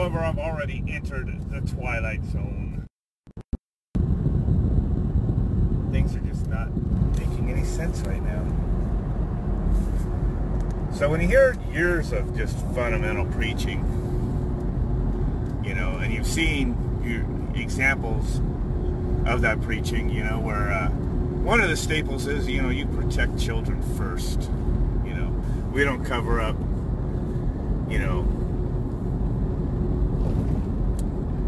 However, I've already entered the twilight zone. Things are just not making any sense right now. So when you hear years of just fundamental preaching, you know, and you've seen examples of that preaching, you know, where one of the staples is, you know, you protect children first. You know, we don't cover up, you know,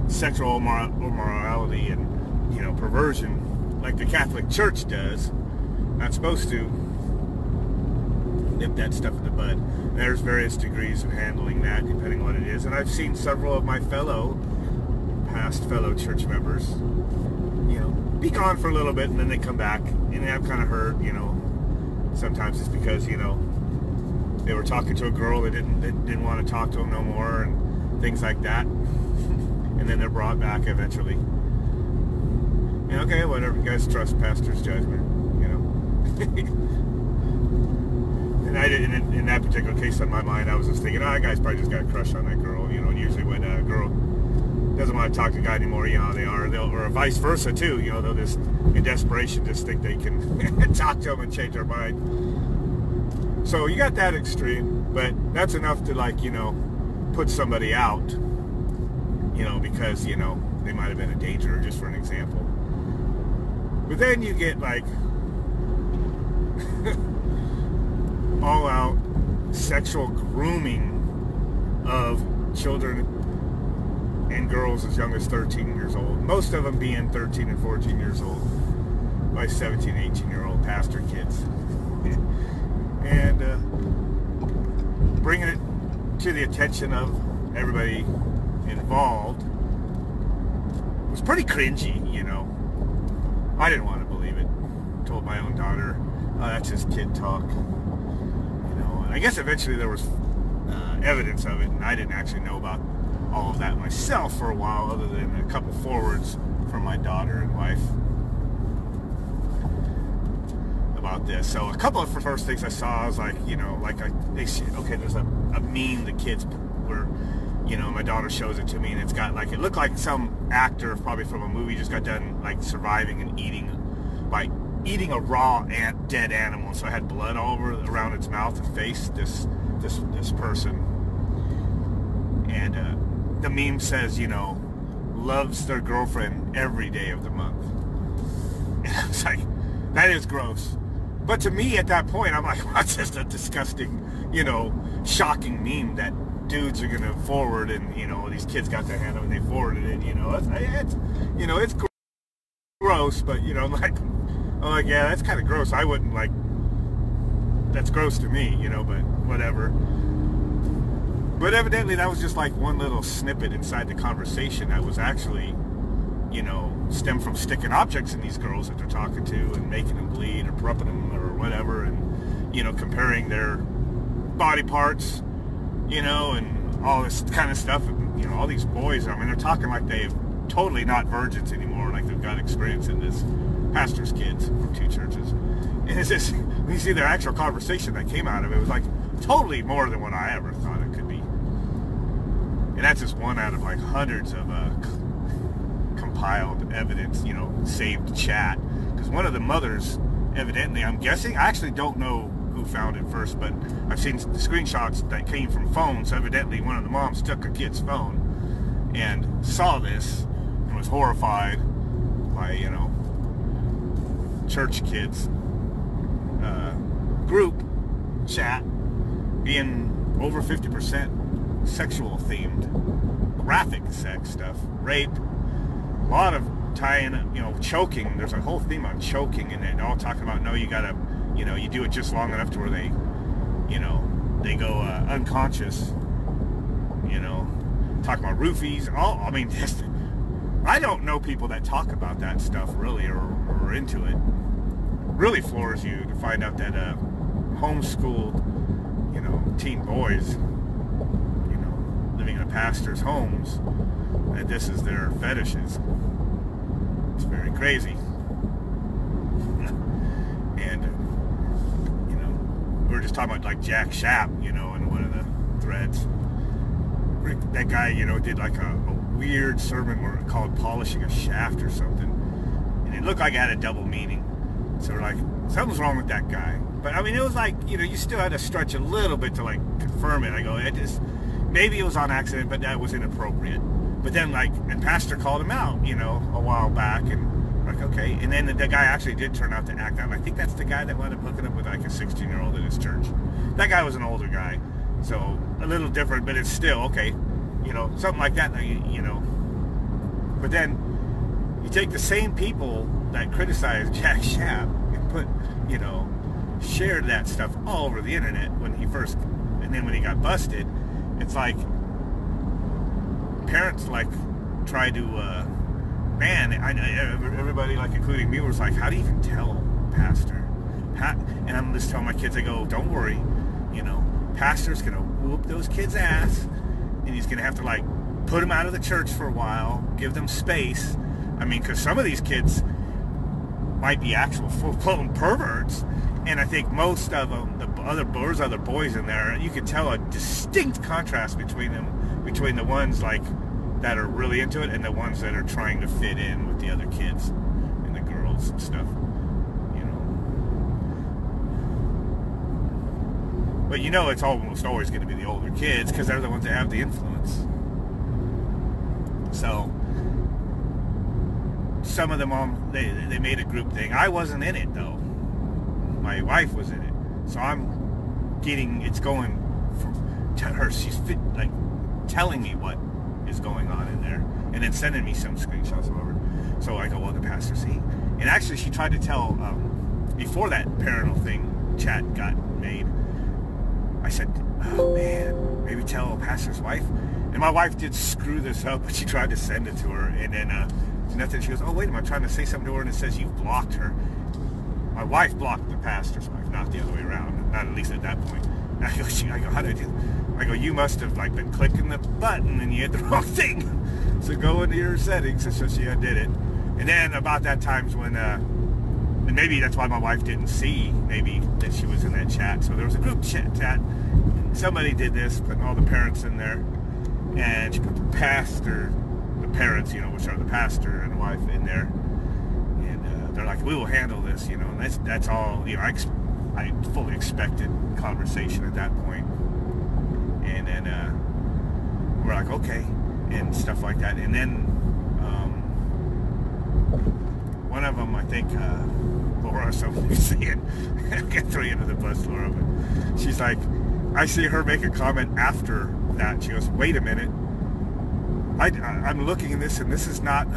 sexual immorality and, you know, perversion like the Catholic Church does. Not supposed to nip that stuff in the bud. There's various degrees of handling that depending on what it is. And I've seen several of my past fellow church members, you know, be gone for a little bit and then they come back. And I've kind of heard, you know, sometimes it's because, you know, they were talking to a girl that didn't want to talk to them no more and things like that. And then they're brought back eventually. And okay, whatever, you guys trust pastor's judgment, you know. And I didn't, in that particular case on my mind, I was just thinking, oh, that guy's probably just got a crush on that girl, you know. And usually when a girl doesn't want to talk to a guy anymore, you know, or vice versa too, you know, they'll just, in desperation, just think they can talk to them and change their mind. So you got that extreme, but that's enough to, like, you know, put somebody out, you know, because, you know, they might have been a danger, just for an example. But then you get, like, all-out sexual grooming of children and girls as young as 13 years old. Most of them being 13 and 14 years old by 17, 18-year-old pastor kids. And bringing it to the attention of everybody involved was pretty cringy, you know. I didn't want to believe it. Told my own daughter, oh, that's just kid talk. You know, and I guess eventually there was evidence of it, and I didn't actually know about all of that myself for a while, other than a couple forwards from my daughter and wife about this. So a couple of the first things I saw, I was like, you know, like okay, there's a meme the kids were, you know, my daughter shows it to me, and it's got, like, it looked like some actor probably from a movie just got done, like, surviving and eating a raw dead animal. So it had blood all over around its mouth and face, this person. And the meme says, you know, loves their girlfriend every day of the month. And I was like, that is gross. But to me at that point, I'm like, well, that's just a disgusting, you know, shocking meme that dudes are gonna forward, and, you know, these kids got their hand on it and they forwarded it, you know. It's you know, it's gross, but, you know, I'm like, yeah, that's kind of gross. I wouldn't, like, that's gross to me, you know, but whatever. But evidently that was just like one little snippet inside the conversation that was actually, you know, stemmed from sticking objects in these girls that they're talking to and making them bleed or corrupting them or whatever, and, you know, comparing their body parts, you know, and all this kind of stuff. And, you know, all these boys, I mean, they're talking like they're totally not virgins anymore, like they've got experience in this, pastor's kids from two churches. And it's just, when you see their actual conversation that came out of it, it was like totally more than what I ever thought it could be. And that's just one out of, like, hundreds of compiled evidence, you know, saved chat. Because one of the mothers, evidently, I'm guessing, I actually don't know who found it first, but I've seen the screenshots that came from phones. So evidently one of the moms took a kid's phone and saw this and was horrified by, you know, church kids group chat being over 50% sexual themed, graphic sex stuff, rape, a lot of tying, you know, choking. There's a whole theme on choking, and they're all talking about, no, you gotta, you know, you do it just long enough to where they, you know, they go unconscious, you know, talking about roofies, all, I mean, just, I don't know people that talk about that stuff really, or into it. Really floors you to find out that homeschooled, you know, teen boys, you know, living in a pastor's homes, that this is their fetishes. It's very crazy. And, you know, we were just talking about, like, Jack Schaap, you know, in one of the threads. that guy, you know, did like a weird sermon called polishing a shaft or something, and it looked like it had a double meaning. So we're like, something's wrong with that guy. But I mean, it was like, you know, you still had to stretch a little bit to like confirm it. I go, maybe it was on accident, but that was inappropriate. But then like, and pastor called him out, you know, a while back, and like, okay. And then the guy actually did turn out to act out. And I think that's the guy that wound up hooking up with like a 16-year-old at his church. That guy was an older guy, so a little different, but it's still okay, you know, something like that, you know. But then you take the same people that criticize Jack Schaap and put, you know, shared that stuff all over the internet when he first, and then when he got busted, it's like parents like try to, man, everybody, like including me, was like, how do you even tell pastor? And I'm just telling my kids, I go, don't worry, you know, pastor's gonna whoop those kids' ass, and he's gonna have to like put them out of the church for a while, give them space. I mean, because some of these kids might be actual full-blown perverts, and I think most of them, other boys in there, you could tell a distinct contrast between them, between the ones like that are really into it and the ones that are trying to fit in with the other kids and the girls and stuff, you know. But you know, it's almost always going to be the older kids because they're the ones that have the influence. So some of them, they made a group thing. I wasn't in it though. My wife was in it, so I'm getting, it's going from her. She's like telling me what is going on in there, and then sending me some screenshots over. So I go, well, the pastor see. And actually, she tried to tell before that parental thing chat got made. I said, oh man, maybe tell pastor's wife. And my wife did screw this up, but she tried to send it to her, and then nothing. She goes, oh wait a minute, I'm trying to say something to her, and it says you've blocked her. My wife blocked the pastor's wife, not the other way around, not at least at that point. And I go, how did I do? I go, you must have like been clicking the button and you hit the wrong thing. So go into your settings. So she did it. And then about that time's when, and maybe that's why my wife didn't see maybe that she was in that chat. So there was a group chat. Somebody did this, putting all the parents in there, and she put the parents, you know, which are the pastor and the wife, in there. They're like, we will handle this, you know, and that's all, you know, I fully expected conversation at that point. And then we're like, okay, and stuff like that. And then one of them, I think, Laura, somebody's saying, I can't throw you under the bus, Laura, but she's like, I see her make a comment after that. She goes, wait a minute, I'm looking at this, and this is not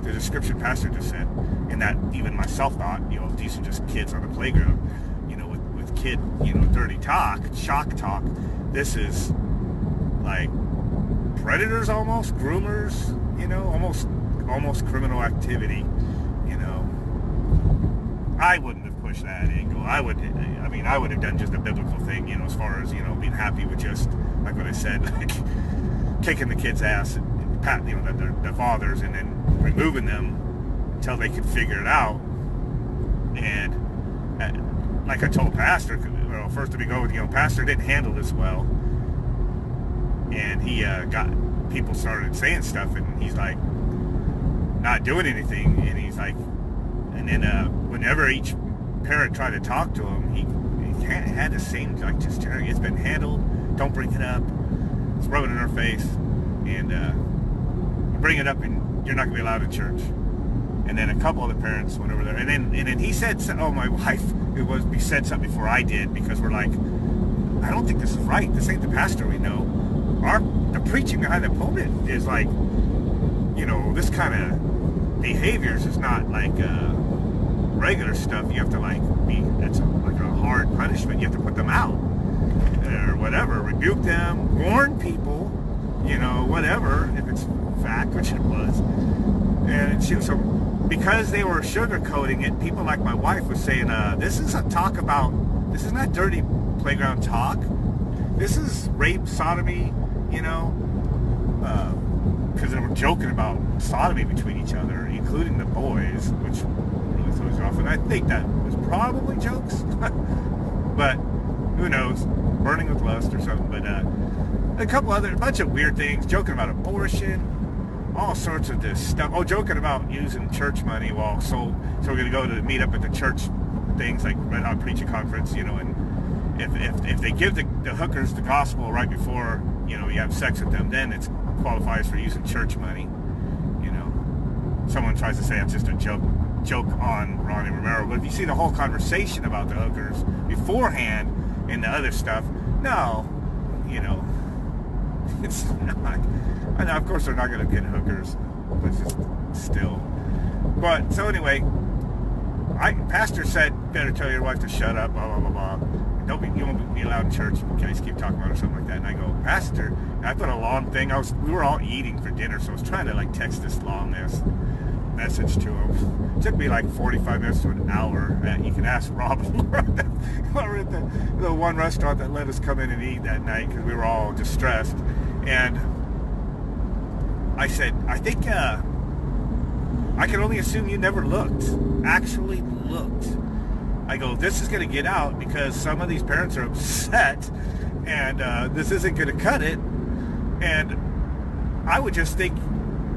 the description pastor just said. And that even myself thought, you know, these are just kids on the playground, you know, with kid, you know, dirty talk, shock talk. This is like predators, almost groomers, you know, almost criminal activity, you know. I wouldn't have pushed that angle. I would have done just a biblical thing, you know, as far as, you know, being happy with just like what I said, like kicking the kids' ass and pat, you know, their fathers, and then removing them until they could figure it out. And like I told pastor, well, first to go with, you know, pastor didn't handle this well, and he got people started saying stuff, and he's like not doing anything, and he's like, and then whenever each parent tried to talk to him, he had the same, like, just it's been handled, don't bring it up, it's rubbing in our face, and bring it up and you're not gonna be allowed in church. And then a couple of the parents went over there, and then he said, oh, my wife, he said something before I did, because we're like, I don't think this is right. This ain't the pastor we know. The preaching behind the pulpit is like, you know, this kind of behaviors is not like regular stuff. You have to like that's like a hard punishment. You have to put them out or whatever, rebuke them, warn people, you know, whatever, if it's fact, which it was. And so because they were sugarcoating it, people like my wife was saying, this is a talk about, this is not dirty playground talk. This is rape, sodomy, you know, because they were joking about sodomy between each other, including the boys, which really throws you off. And I think that was probably jokes, but who knows, burning with lust or something. But a bunch of weird things, joking about abortion, all sorts of this stuff. Oh, joking about using church money so we're going to go to meet up at the church things like Red Hot Preaching Conference, you know, and if they give the hookers the gospel right before, you know, you have sex with them, then it qualifies for using church money, you know. Someone tries to say it's just a joke on Ronnie Romero, but if you see the whole conversation about the hookers beforehand and the other stuff, no, you know, it's not. I know, of course, they're not going to get hookers, but just still. But so anyway, pastor said, better tell your wife to shut up, blah blah blah blah. You won't be allowed in church. You guys keep talking about it or something like that. And I go, Pastor, and I put a long thing. We were all eating for dinner, so I was trying to like text this long ass message to him. It took me like 45 minutes to an hour. You can ask Rob. We were at the one restaurant that let us come in and eat that night because we were all distressed. And I said, I think I can only assume you never actually looked. I go, this is going to get out because some of these parents are upset and this isn't going to cut it. And I would just think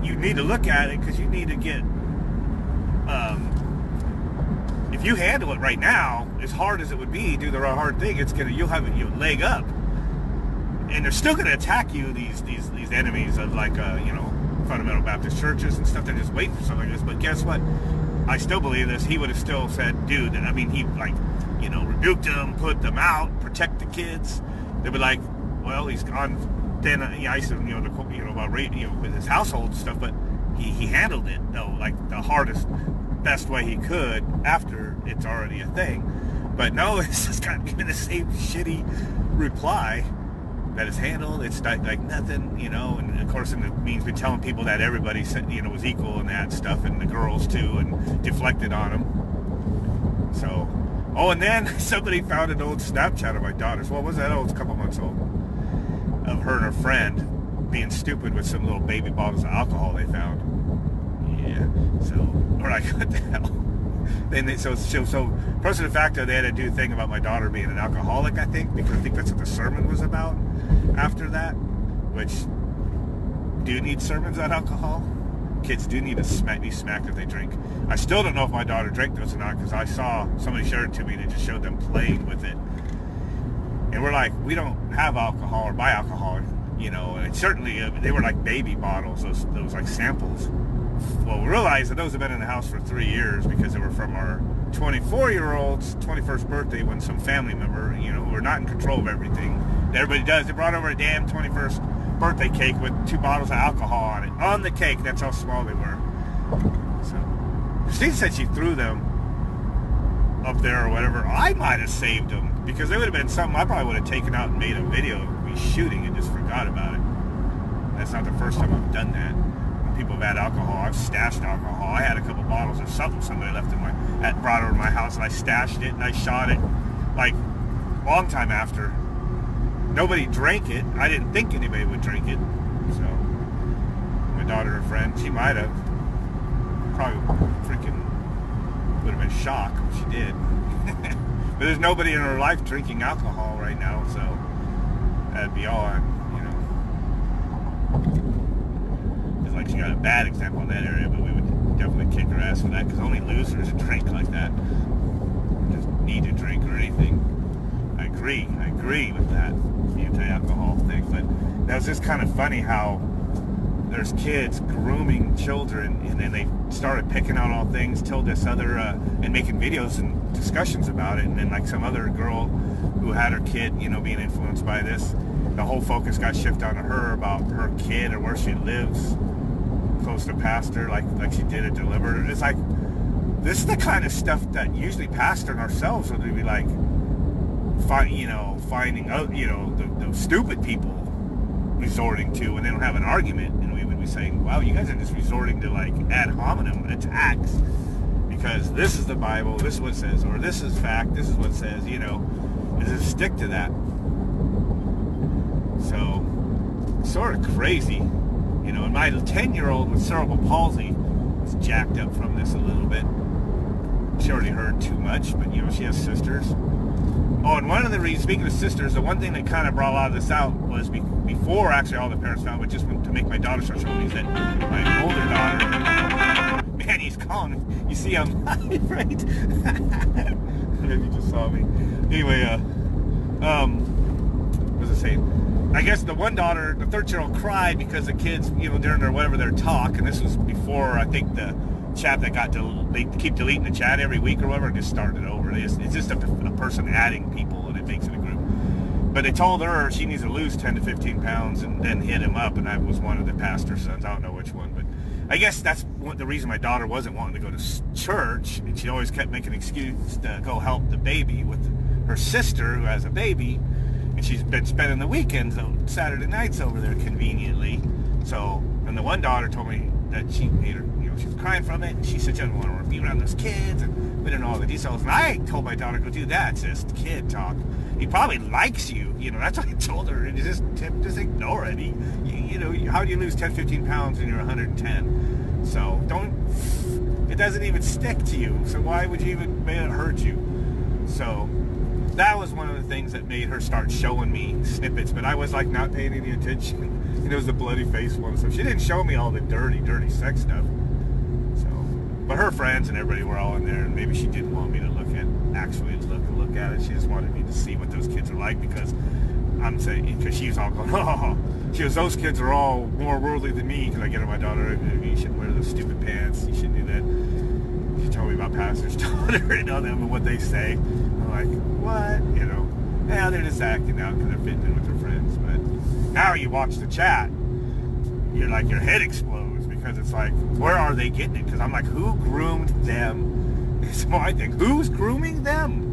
you need to look at it because you need to get, if you handle it right now, as hard as it would be, do the hard thing, you'll have a leg up. And they're still going to attack you, these enemies of like, you know, fundamental Baptist churches and stuff. They're just waiting for something like this. But guess what? I still believe this. He would have still said, dude, I mean, he like, you know, rebuked them, put them out, protect the kids. They'd be like, well, he's gone. Then I used to, you know, about radio with his household stuff, but he handled it though, like the hardest, best way he could after it's already a thing. But no, it's just kind of giving the same shitty reply that is handled. It's like nothing, you know, and of course it means been telling people that everybody, you know, was equal and that stuff, and the girls too, and deflected on them. So, oh, and then somebody found an old Snapchat of my daughter's. What was that? Oh, it's a couple months old, of her and her friend being stupid with some little baby bottles of alcohol they found. Yeah, so we're like, what the hell? Then so person de facto, they had to do a thing about my daughter being an alcoholic, I think, because I think that's what the sermon was about after that, which, do you need sermons on alcohol? Kids do need to be smacked if they drink. I still don't know if my daughter drank those or not, because I saw somebody share it to me that just showed them playing with it. And we're like, we don't have alcohol or buy alcohol, you know, and certainly they were like baby bottles, those like samples. Well, we realized that those have been in the house for 3 years because they were from our 24-year-old's 21st birthday when some family member, you know, who are not in control of everything, everybody does, they brought over a damn 21st birthday cake with 2 bottles of alcohol on it. On the cake, that's how small they were. So, Christine said she threw them up there or whatever. I might have saved them because they would have been something I probably would have taken out and made a video of me shooting and just forgot about it. That's not the first time I've done that. People have had alcohol. I've stashed alcohol. I had a couple bottles of something somebody left brought over to my house, and I stashed it and I shot it like a long time after. Nobody drank it. I didn't think anybody would drink it. So my daughter, her friend, she might have. Probably freaking would have been shocked if she did. But there's nobody in her life drinking alcohol right now, so that'd be all like she got a bad example in that area, but we would definitely kick her ass for that because only losers drink like that. Just need to drink or anything. I agree with that anti-alcohol thing, but that was just kind of funny how there's kids grooming children, and then they started picking out all things, told this other, and making videos and discussions about it, and then like some other girl who had her kid, you know, being influenced by this, the whole focus got shifted onto her about her kid or where she lives, close to pastor, like she did it deliberate. It's like, this is the kind of stuff that usually pastor and ourselves would be like, finding out, you know, the stupid people resorting to when they don't have an argument, and we would be saying, wow, you guys are just resorting to like ad hominem attacks because this is the Bible, this is what it says, or this is fact, this is what it says, you know, just stick to that. So, sort of crazy, you know, and my 10-year-old with cerebral palsy was jacked up from this a little bit. She already heard too much, but, you know, she has sisters. Oh, and one of the reasons, speaking of sisters, the one thing that kind of brought a lot of this out was before actually all the parents found, but just to make my daughter start showing me, is that my older daughter, man, he's calling. You see him, right? You just saw me. Anyway, what was I saying? I guess the one daughter, the 13-year-old, cried because the kids, during their whatever their talk, and this was before I think the chat that they keep deleting the chat every week or whatever, and just started over. It's just a person adding people, and it makes it a group. But they told her she needs to lose 10 to 15 pounds and then hit him up, and I was one of the pastor's sons. I don't know which one, but I guess that's the reason my daughter wasn't wanting to go to church, and she always kept making an excuse to go help the baby with her sister who has a baby, and she's been spending the weekends, Saturday nights over there conveniently. So, and the one daughter told me that she made her, she was crying from it, and she said she doesn't want to be around those kids, and we didn't know all the details, and I told my daughter, go do that, it's just kid talk. He probably likes you, that's what I told her, and just ignore it. How do you lose 10, 15 pounds when you're 110? So, it doesn't even stick to you, so why would you even make it hurt you? So, that was one of the things that made her start showing me snippets, but I was like not paying any attention. It was the bloody face one, so she didn't show me all the dirty sex stuff. So, but her friends and everybody were all in there, and maybe she didn't want me to look at it. She just wanted me to see what those kids are like, because she was all going, oh, those kids are all more worldly than me, because I get her, my daughter, you shouldn't wear those stupid pants, you shouldn't do that. She told me about pastor's daughter and all them and what they say. I'm like, what? Yeah, they're just acting out because they're fitting in with their friends. But now you watch the chat, you're like, your head explodes, because it's like, where are they getting it? Because I'm like, who groomed them? It's my thing. Who's grooming them?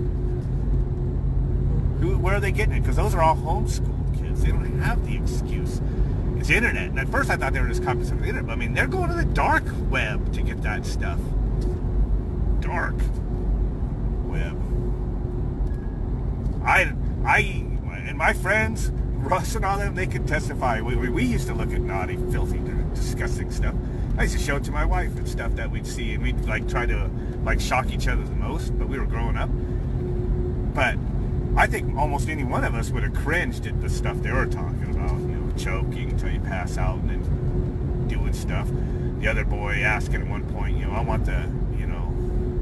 Where are they getting it? Because those are all homeschooled kids. They don't have the excuse. It's internet. And at first I thought they were just copying something from the internet. But I mean, they're going to the dark web to get that stuff. Dark web. And my friends, Russ and all them, they could testify. We used to look at naughty, filthy, disgusting stuff. I used to show it to my wife and stuff that we'd see, and we'd like try to like shock each other the most, but we were growing up. But I think almost any one of us would have cringed at the stuff they were talking about, choking until you pass out and then doing stuff. The other boy asking at one point, I want the,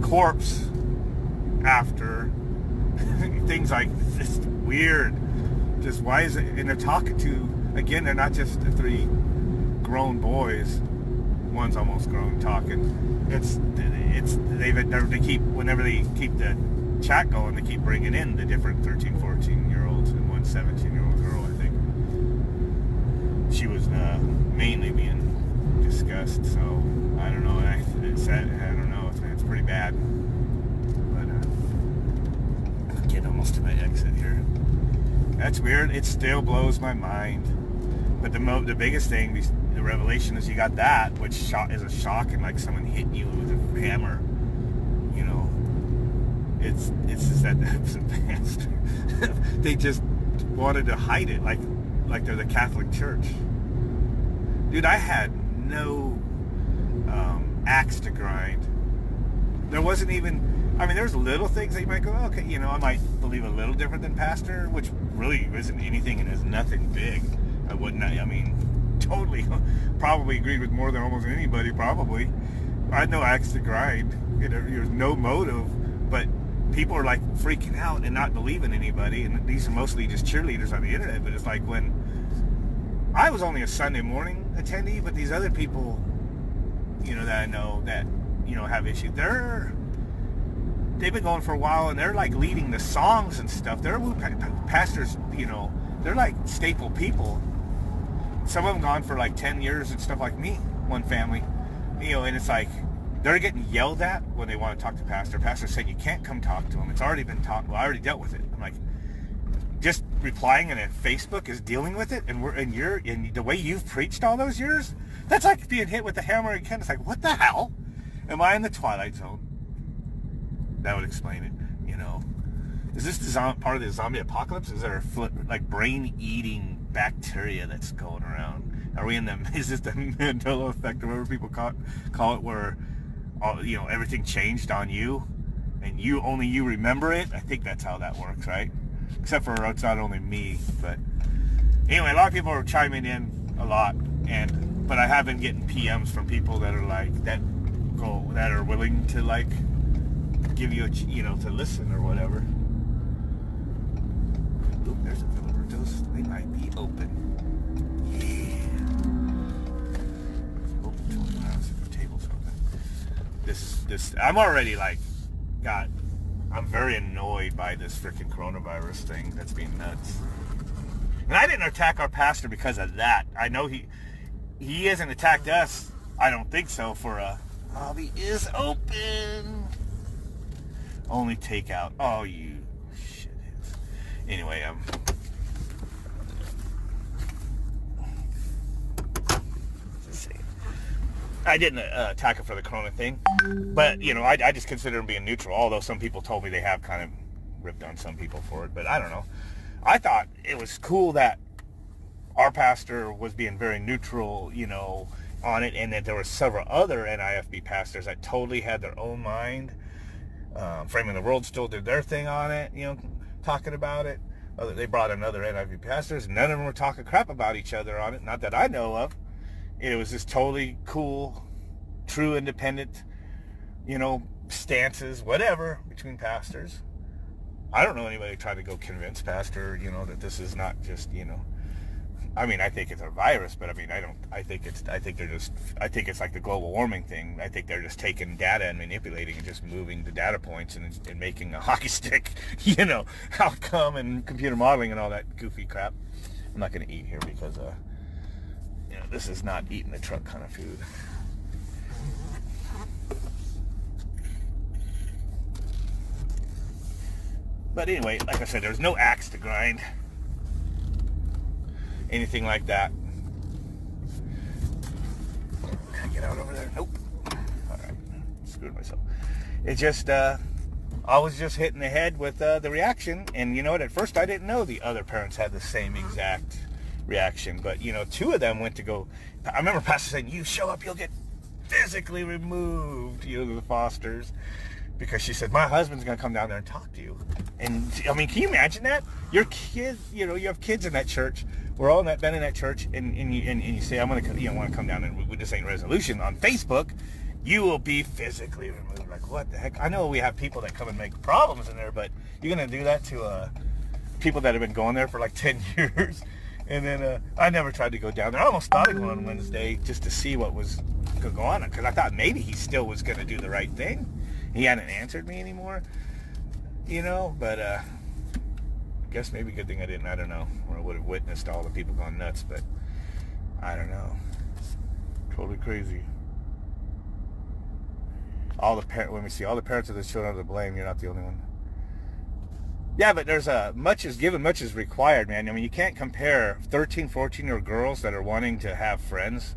corpse after. Things like this, weird. Just why is it? And they're talking to, again, they're not just the three grown boys. One's almost grown talking. They keep, whenever they keep the chat going, they keep bringing in the different 13, 14-year-olds and one 17-year-old girl, I think. She was mainly being discussed, so I don't know. I don't know. It's pretty bad. Get almost to my exit here. That's weird. It still blows my mind. But the biggest thing, the revelation, is you got that, which is a shock, and like someone hitting you with a hammer. It's just that they just wanted to hide it, like they're the Catholic Church. Dude, I had no axe to grind. There wasn't even. I mean, there's little things that you might go, okay, I might believe a little different than pastor, which really isn't anything and is nothing big. Totally, probably agreed with more than almost anybody, probably. I had no axe to grind. There's no motive, but people are like freaking out and not believing anybody, and these are mostly just cheerleaders on the internet, but it's like when I was only a Sunday morning attendee, but these other people, that I know that, have issues, they've been going for a while, and they're like leading the songs and stuff. They're pastors, they're like staple people. Some of them gone for like 10 years and stuff like me, one family, and it's like they're getting yelled at when they want to talk to pastor. Pastor said, you can't come talk to them. It's already been talked. Well, I already dealt with it. I'm like, just replying in a Facebook is dealing with it, and the way you've preached all those years, that's like being hit with a hammer again. It's like, what the hell? Am I in the Twilight Zone? That would explain it, Is this part of the zombie apocalypse? Is there a brain-eating bacteria that's going around? Are we in is this the Mandela effect or whatever people call it, where everything changed on you? and only you remember it. I think that's how that works, right? Except for it's not only me, but anyway, a lot of people are chiming in a lot, but I have been getting PMs from people that are like that are willing to like give you to listen or whatever. Oop, there's a Filiberto's. They might be open. Yeah. Open 20 miles. The table's open. This. I'm already like, I'm very annoyed by this freaking coronavirus thing. That's being nuts. And I didn't attack our pastor because of that. I know he hasn't attacked us. I don't think so. Lobby is open. Only takeout. Oh, you shitheads. Anyway, let's see. I didn't attack him for the corona thing, but I just consider him being neutral. Although some people told me they have kind of ripped on some people for it, but I don't know. I thought it was cool that our pastor was being very neutral, on it, and that there were several other NIFB pastors that totally had their own mind. Framing the World still did their thing on it, talking about it. They brought in other NIFB pastors. None of them were talking crap about each other on it, not that I know of. It was just totally cool, true independent, stances, whatever, between pastors. I don't know anybody trying to go convince pastor, that this is not just, I mean, I think it's a virus, but I mean, I think it's like the global warming thing. I think they're just taking data and manipulating and just moving the data points and making a hockey stick, outcome and computer modeling and all that goofy crap. I'm not going to eat here because, this is not eating the truck kind of food. But anyway, like I said, there's no axe to grind. Anything like that. Can I get out over there? Nope. Alright. Screwed myself. It just, I was just hitting the head with the reaction. And you know what? At first I didn't know the other parents had the same exact reaction. But, two of them went to go. I remember Pastor saying, you show up, you'll get physically removed, the Fosters. Because she said, my husband's going to come down there and talk to you. And, I mean, can you imagine that? Your kids, you have kids in that church. We're all been in that church, and you say, I'm going to, want to come down and we just ain't resolution on Facebook. You will be physically removed. Like, what the heck? I know we have people that come and make problems in there, but you're going to do that to people that have been going there for like 10 years. And then I never tried to go down there. I almost thought of going on Wednesday just to see what was going on, because I thought maybe he still was going to do the right thing. He hadn't answered me anymore, but I guess maybe good thing I didn't. I don't know. Or I would have witnessed all the people going nuts, but I don't know. Totally crazy. All the parents of this children are to blame. You're not the only one. Yeah, but there's much is given, much is required, man. I mean, you can't compare 13, 14-year-old girls that are wanting to have friends,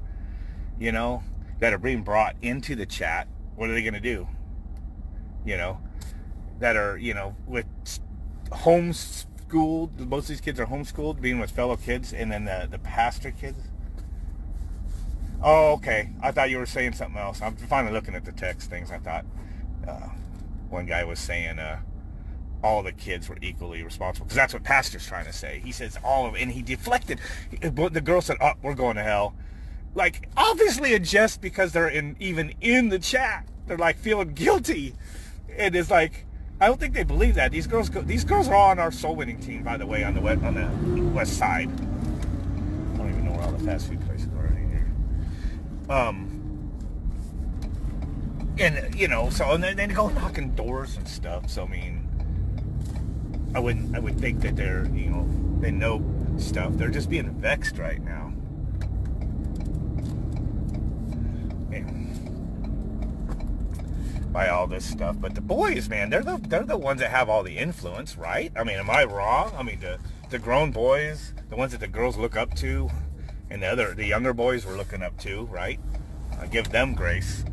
that are being brought into the chat. What are they going to do? That are, with homeschooled. Most of these kids are homeschooled, being with fellow kids, and then the pastor kids. Oh, okay. I thought you were saying something else. I'm finally looking at the text things. I thought one guy was saying all the kids were equally responsible, because that's what pastor's trying to say. He says all of it, and he deflected. The girl said, oh, we're going to hell. Like, obviously it's just because they're even in the chat. They're like feeling guilty. And it's like, I don't think they believe that. These girls are all on our soul winning team, by the way, on the west side. I don't even know where all the fast food places are in here. And so and then they go knocking doors and stuff. So I mean, I would think that they're they know stuff. They're just being vexed right now. By all this stuff, but the boys, man, they're the ones that have all the influence, right? I mean, am I wrong? I mean, the grown boys, the ones that the girls look up to, and the younger boys were looking up to, right? I give them grace.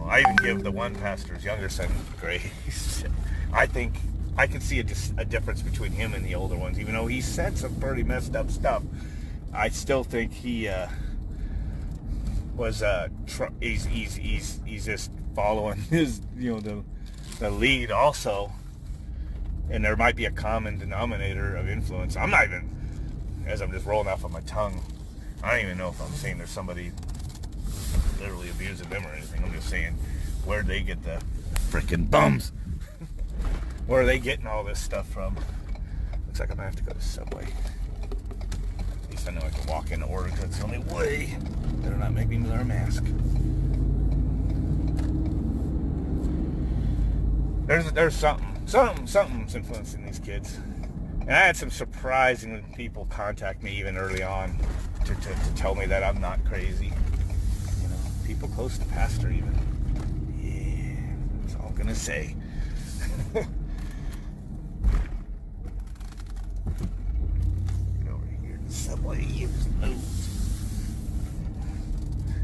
I even give the one pastor's younger son grace. I think I can see a difference between him and the older ones, even though he said some pretty messed up stuff. I still think he was he's just following his the the lead also, and there might be a common denominator of influence. I'm not even, as I'm just rolling off on my tongue, I don't even know if I'm saying there's somebody literally abusing them or anything. I'm just saying, where'd they get the freaking bums? Where are they getting all this stuff from? Looks like I'm gonna have to go to Subway. At least I know I can walk in and order, because it's the only way. Better not make me wear a mask. There's something's influencing these kids. And I had some surprising people contact me even early on to tell me that I'm not crazy. You know, people close to pastor even. Yeah, that's all I'm gonna say. Get over here to the Subway.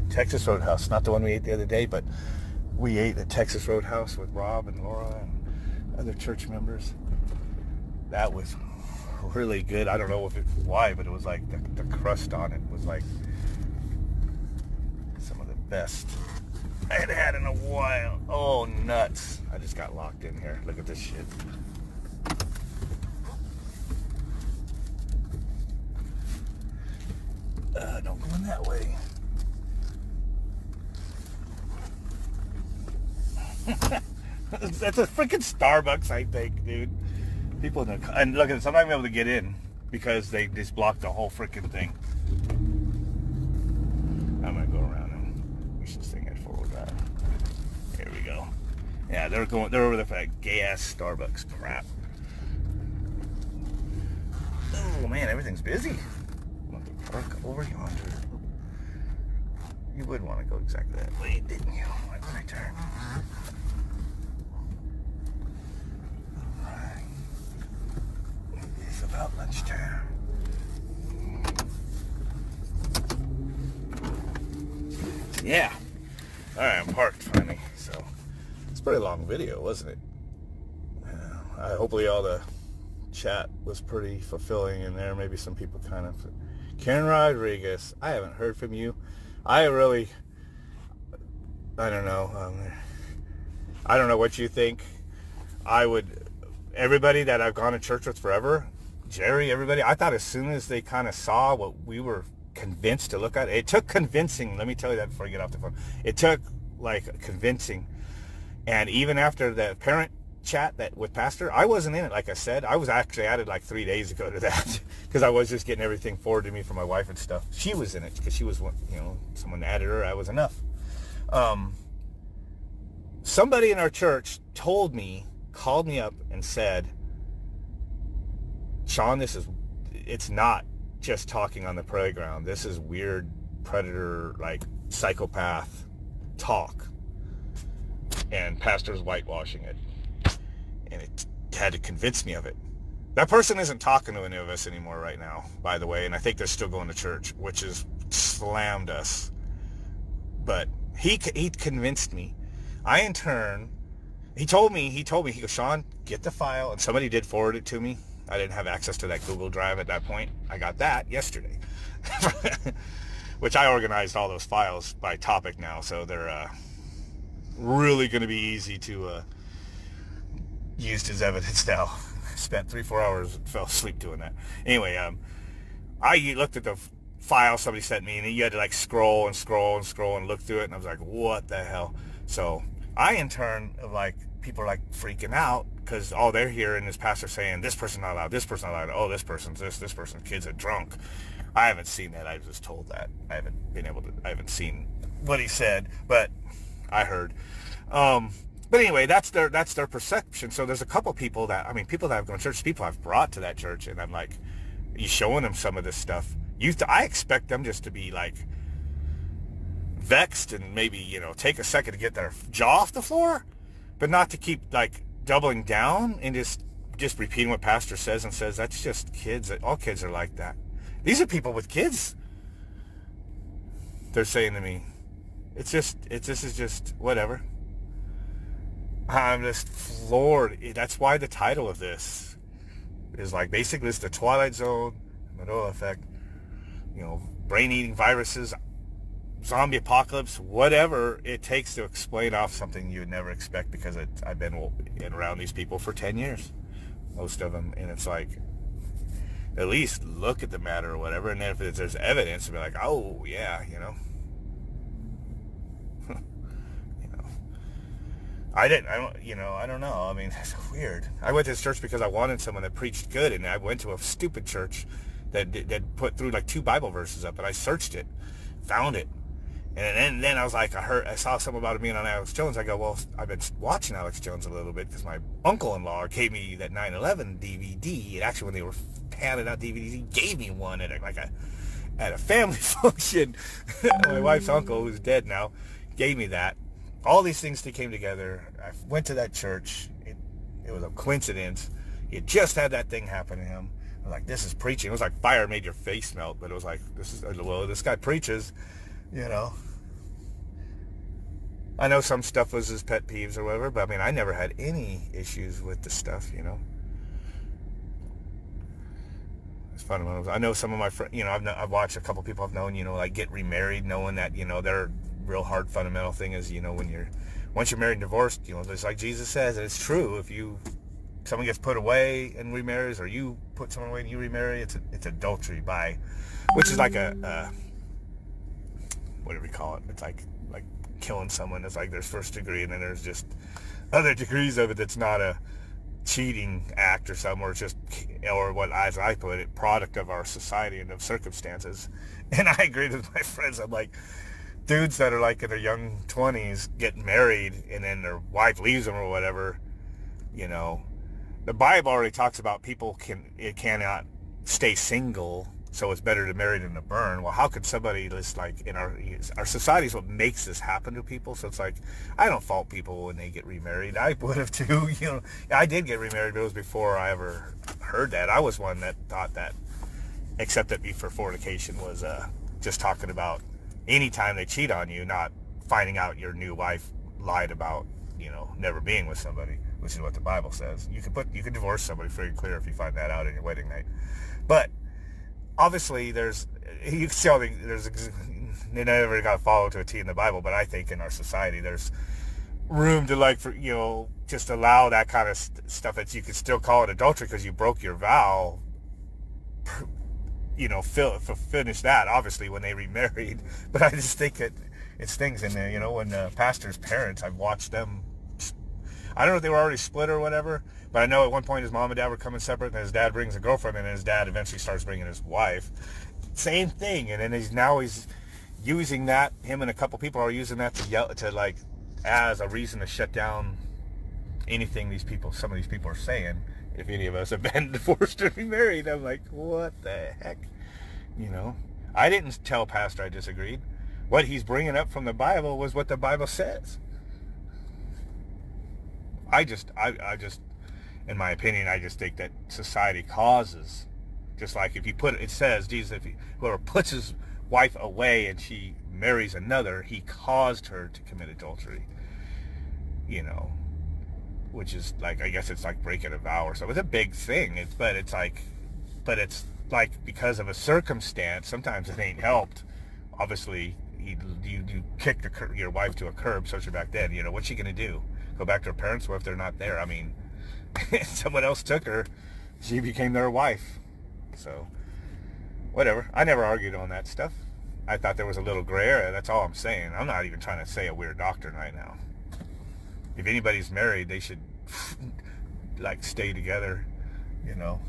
Texas Roadhouse, not the one we ate the other day, but we ate at Texas Roadhouse with Rob and Laura and other church members. That was really good. I don't know why, but it was like the crust on it was like some of the best I had in a while. Oh, nuts. I just got locked in here. Look at this shit. Don't go in that way. That's a freaking Starbucks, I think, dude. People in the, and look, I'm not even able to get in because they just blocked the whole freaking thing. I'm gonna go around and push this thing at forward drive. Here we go. Yeah, they're over there for that gay ass Starbucks crap. Oh man, everything's busy. I'm going to park over yonder. You would want to go exactly that way, didn't you? Why would I turn? Alright. It's about lunchtime. Yeah. Alright, I'm parked finally. So, it's a pretty long video, wasn't it? Hopefully all the chat was pretty fulfilling in there. Maybe some people kind of... Karen Rodriguez, I haven't heard from you. I don't know. I don't know what you think. Everybody that I've gone to church with forever, Jerry, everybody, I thought as soon as they kind of saw what we were convinced to look at, it took convincing. Let me tell you that before I get off the phone. It took, like, convincing. And even after the parent chat that with Pastor, I wasn't in it, like I said. I was actually added like 3 days ago to that because I was just getting everything forwarded to me from my wife and stuff. She was in it because she was, someone added her. I was enough. Somebody in our church called me up and said, Shawn, it's not just talking on the playground. This is weird predator, like psychopath talk. And Pastor's whitewashing it. And it had to convince me of it. That person isn't talking to any of us anymore right now, by the way, and I think they're still going to church, which has slammed us. But he convinced me. I, in turn, he told me, he goes, Shawn, get the file, and somebody did forward it to me. I didn't have access to that Google Drive at that point. I got that yesterday, which I organized all those files by topic now, so they're really going to be easy to... used as evidence now. Spent 3-4 hours, fell asleep doing that. Anyway, I looked at the file somebody sent me, and you had to like scroll and look through it, and I was like, what the hell? So I, in turn, people are like freaking out because all they're hearing is pastor saying, this person not allowed, this person not allowed, oh, this person's this person, kids are drunk. I haven't seen that. I was just told that. I haven't seen what he said, but I heard. But anyway, that's their perception. So there's a couple people that have gone to church, people I've brought to that church, and I'm like, you showing them some of this stuff. I expect them just to be like vexed and maybe, take a second to get their jaw off the floor, but not to keep like doubling down and just repeating what pastor says and says, that's just kids. All kids are like that. These are people with kids. They're saying to me, this is just whatever. I'm just floored. That's why the title of this is like, basically it's the Twilight Zone, Mandela effect, brain-eating viruses. zombie apocalypse, whatever it takes to explain off something you would never expect, because I've been around these people for 10 years, most of them, and it's like, at least look at the matter or whatever, and then if there's evidence, to be like, oh yeah, you know. I don't know. I mean, it's weird. I went to this church because I wanted someone that preached good, and I went to a stupid church that put through like 2 Bible verses up, and I searched it, found it, and then I was like, I saw something about it being on Alex Jones. I go, well, I've been watching Alex Jones a little bit because my uncle-in-law gave me that 9/11 DVD, and actually when they were handing out DVDs, he gave me one at a family function. My wife's uncle, who's dead now, gave me that. All these things that came together. I went to that church. It was a coincidence. He had just had that thing happen to him. I was like, this is preaching. It was like fire made your face melt, but it was like, this guy preaches, you know. I know some stuff was his pet peeves or whatever, but I mean, I never had any issues with the stuff, you know. It's fundamentals. I know some of my friends, you know, I've watched a couple people I've known, you know, like get remarried, knowing that, you know, their real hard fundamental thing is, you know, once you're married and divorced, you know, just like Jesus says, and it's true, if someone gets put away and remarries, or you put someone away and you remarry, it's adultery which is like a whatever you call it. It's like killing someone. It's like there's first degree, and then there's just other degrees of it that's not a cheating act or something, or it's just, or what, as I put it, product of our society and of circumstances. And I agree with my friends. I'm like, dudes that are like in their young 20s getting married, and then their wife leaves them or whatever, you know, the Bible already talks about people cannot stay single, so it's better to marry than to burn. Well, how could somebody just, like, in our society is what makes this happen to people? So it's like, I don't fault people when they get remarried. I would have too, you know. I did get remarried, but it was before I ever heard that. I was one that thought that accepted me for fornication was just talking about anytime they cheat on you, not finding out your new wife lied about, you know, never being with somebody, which is what the Bible says. You can divorce somebody free and clear if you find that out on your wedding night. But obviously, they never got followed to a T in the Bible. But I think in our society, there's room to, like, for, you know, just allow that kind of stuff, that you could still call it adultery because you broke your vow. You know, finish that, obviously, when they remarried. But I just think it's things in there, you know, when pastor's parents, I've watched them, I don't know if they were already split or whatever, but I know at one point his mom and dad were coming separate, and his dad brings a girlfriend, and his dad eventually starts bringing his wife. Same thing, and then he's using that, him and a couple people are using that to like, as a reason to shut down anything some of these people are saying. If any of us have been divorced or remarried, I'm like, what the heck? You know, I didn't tell Pastor I disagreed. What he's bringing up from the Bible was what the Bible says. I just, in my opinion, I just think that society causes, just like if you it says, Jesus, whoever puts his wife away and she marries another, he caused her to commit adultery. You know, which is like, I guess it's like breaking a vow or something. It's a big thing. But it's like because of a circumstance, sometimes it ain't helped. Obviously, you kick your wife to a curb, especially back then. You know, what's she going to do? Go back to her parents? What if they're not there? I mean, someone else took her. She became their wife. So, whatever. I never argued on that stuff. I thought there was a little gray area. That's all I'm saying. I'm not even trying to say a weird doctrine right now. If anybody's married, they should, like, stay together, you know.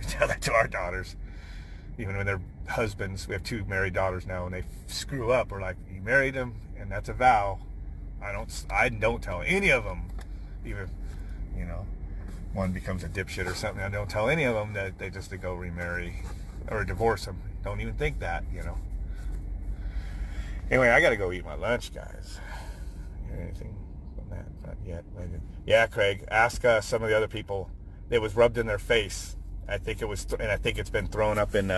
Tell that to our daughters. Even when they're husbands, we have 2 married daughters now, and they screw up. We're like, you married them, and that's a vow. I don't tell any of them, even, you know, one becomes a dipshit or something. I don't tell any of them that they just to go remarry or divorce them. Don't even think that, you know. Anyway, I got to go eat my lunch, guys. Anything on that? Not yet. Yeah, Craig, ask some of the other people. It was rubbed in their face. I think it was, and I think it's been thrown up in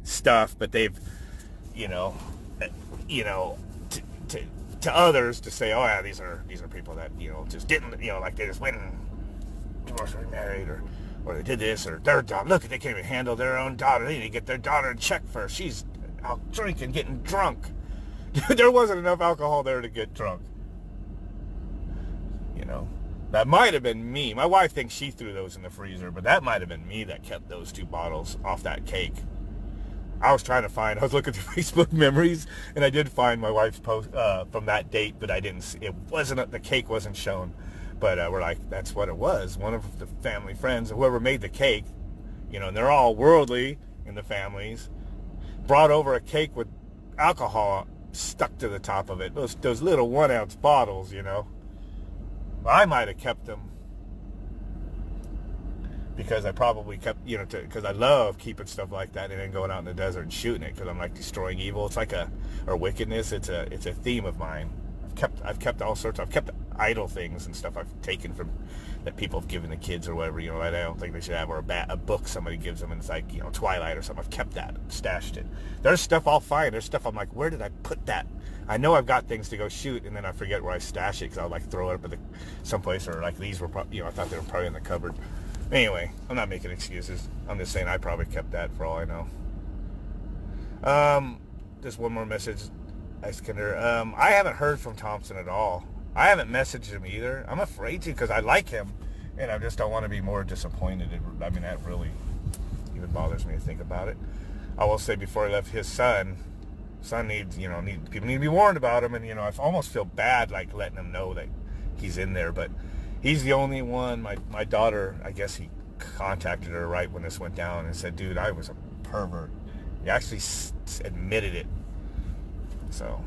stuff. But they've, to others to say, oh yeah, these are people that just didn't, like they just went and divorced or remarried, or they did this, or their daughter. Look, they can't even handle their own daughter. They need to get their daughter in check first. She's out drinking, getting drunk. There wasn't enough alcohol there to get drunk. You know, that might have been me. My wife thinks she threw those in the freezer, but that might have been me that kept those 2 bottles off that cake. I was trying to find, I was looking through Facebook memories, and I did find my wife's post from that date, but I didn't see, it wasn't, the cake wasn't shown. But we're like, that's what it was. One of the family friends, whoever made the cake, you know, and they're all worldly in the families, brought over a cake with alcohol stuck to the top of it. Those little 1-ounce bottles, you know. I might have kept them because I probably kept, you know, because I love keeping stuff like that and then going out in the desert and shooting it because I'm like destroying evil. It's like or wickedness. It's a theme of mine. I've kept all sorts. I've kept idle things and stuff I've taken from that people have given the kids or whatever, you know, that I don't think they should have, or a book somebody gives them and it's like, you know, Twilight or something. I've kept that, stashed it. There's stuff I'll find. There's stuff I'm like, where did I put that? I know I've got things to go shoot, and then I forget where I stash it because I'll like throw it up at someplace, or like these were probably, you know, I thought they were probably in the cupboard. Anyway, I'm not making excuses. I'm just saying I probably kept that for all I know. Just one more message, Iskander. I haven't heard from Thompson at all. I haven't messaged him either. I'm afraid to because I like him, and I just don't want to be more disappointed. I mean, that really even bothers me to think about it. I will say before I left, his son needs, you know, people need to be warned about him, and you know, I almost feel bad like letting him know that he's in there, but he's the only one. My daughter, I guess he contacted her right when this went down and said, dude, I was a pervert. He actually admitted it. So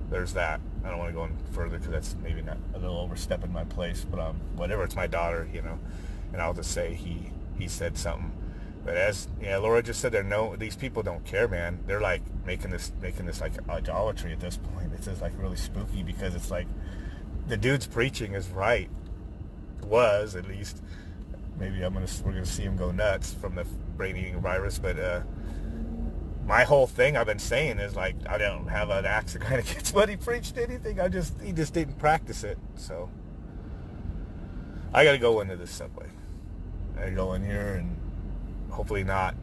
there's that. I don't want to go any further because that's maybe not a little overstepping my place, but whatever, it's my daughter, you know, and I'll just say he said something. But as Laura just said, these people don't care, man. They're like making this like idolatry at this point. It's just like really spooky because it's like the dude's preaching is right. Was at least. Maybe we're gonna see him go nuts from the brain-eating virus, but my whole thing I've been saying is like I don't have an axe to kind of against what he preached anything. He just didn't practice it. So I got to go into this subway. I go in here and hopefully not